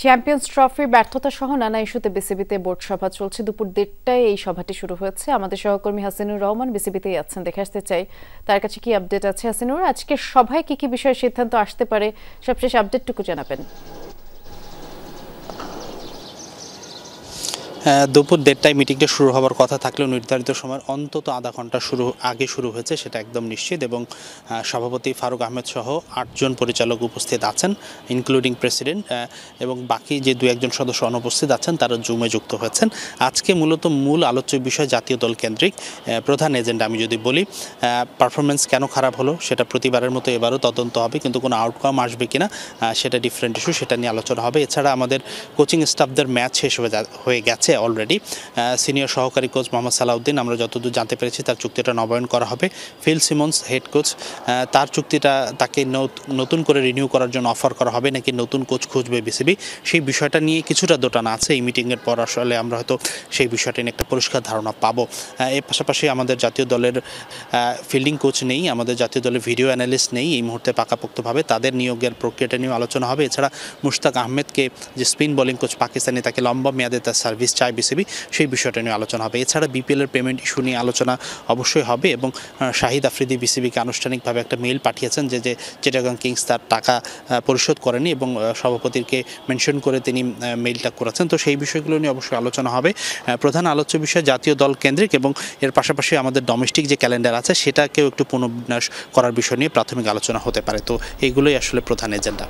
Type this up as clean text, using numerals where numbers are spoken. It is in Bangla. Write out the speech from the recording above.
চ্যাম্পিয়ন্স ট্রফির ব্যর্থতা সহ নানা ইস্যুতে বিসিবিতে বোর্ড সভা চলছে। দুপুর 1:30টায় এই সভাটি শুরু হয়েছে। আমাদের সহকর্মী হাসিনুর রহমান বিসিবিতেই আছেন, দেখে আসতে চাই তার কাছে কি আপডেট আছে। হাসিনুর, আজকের সভায় কি কি বিষয়ে সিদ্ধান্ত আসতে পারে, সবশেষ আপডেটটুকু জানাবেন। দুপুর 1:30টায় মিটিংটা শুরু হওয়ার কথা থাকলেও নির্ধারিত সময়ের অন্তত আধা ঘন্টা আগে শুরু হয়েছে, সেটা একদম নিশ্চিত। এবং সভাপতি ফারুক আহমেদ সহ 8 জন পরিচালক উপস্থিত আছেন, ইনক্লুডিং প্রেসিডেন্ট, এবং বাকি যে 2-1 সদস্য অনুপস্থিত আছেন তারা জুমে যুক্ত হয়েছেন। আজকে মূলত মূল আলোচ্য বিষয় জাতীয় দল কেন্দ্রিক প্রধান এজেন্ডা আমি যদি বলি, পারফরমেন্স কেন খারাপ হলো সেটা প্রতিবারের মতো এবারও তদন্ত হবে, কিন্তু কোনো আউটকাম আসবে কিনা সেটা ডিফারেন্ট ইস্যু, সেটা নিয়ে আলোচনা হবে। এছাড়া আমাদের কোচিং স্টাফদের ম্যাচ শেষ হয়ে গেছে অলরেডি। সিনিয়র সহকারী কোচ মোহাম্মদ সালাউদ্দিন, আমরা যতদূর জানতে পেরেছি তার চুক্তিটা নবায়ন করা হবে। ফিল সিমন্স হেড কোচ, তার চুক্তিটা তাকে নতুন করে রিনিউ করার জন্য অফার করা হবে, নাকি নতুন কোচ খুঁজবে বিসিবি, সেই বিষয়টা নিয়ে কিছুটা দোটানা আছে। এই মিটিংয়ের পর আসলে আমরা হয়তো সেই বিষয়টা নিয়ে একটা পরিষ্কার ধারণা পাবো। এর পাশাপাশি আমাদের জাতীয় দলের ফিল্ডিং কোচ নেই, আমাদের জাতীয় দলের ভিডিও অ্যানালিস্ট নেই এই মুহূর্তে পাকাপোক্তভাবে, তাদের নিয়োগের প্রক্রিয়াটা নিয়ে আলোচনা হবে। এছাড়া মুশতাক আহমেদকে যে স্পিন বোলিং কোচ পাকিস্তানি, তাকে লম্বা মেয়াদে তার সার্ভিস চায় বিসিবি, সেই বিষয়টা নিয়ে আলোচনা হবে। এছাড়া বিপিএলের পেমেন্ট ইস্যু নিয়ে আলোচনা অবশ্যই হবে, এবং শাহিদ আফ্রিদি বিসিবিকে আনুষ্ঠানিকভাবে একটা মেইল পাঠিয়েছেন যে চিটাগাং কিংস তার টাকা পরিশোধ করেনি, এবং সভাপতিকে মেনশন করে তিনি মেইলটা করেছেন। তো সেই বিষয়গুলো নিয়ে অবশ্যই আলোচনা হবে। প্রধান আলোচ্য বিষয় জাতীয় দল কেন্দ্রিক, এবং এর পাশাপাশি আমাদের ডোমেস্টিক যে ক্যালেন্ডার আছে সেটাকেও একটু পুনর্বিন্যাস করার বিষয় নিয়ে প্রাথমিক আলোচনা হতে পারে। তো এইগুলোই আসলে প্রধান এজেন্ডা।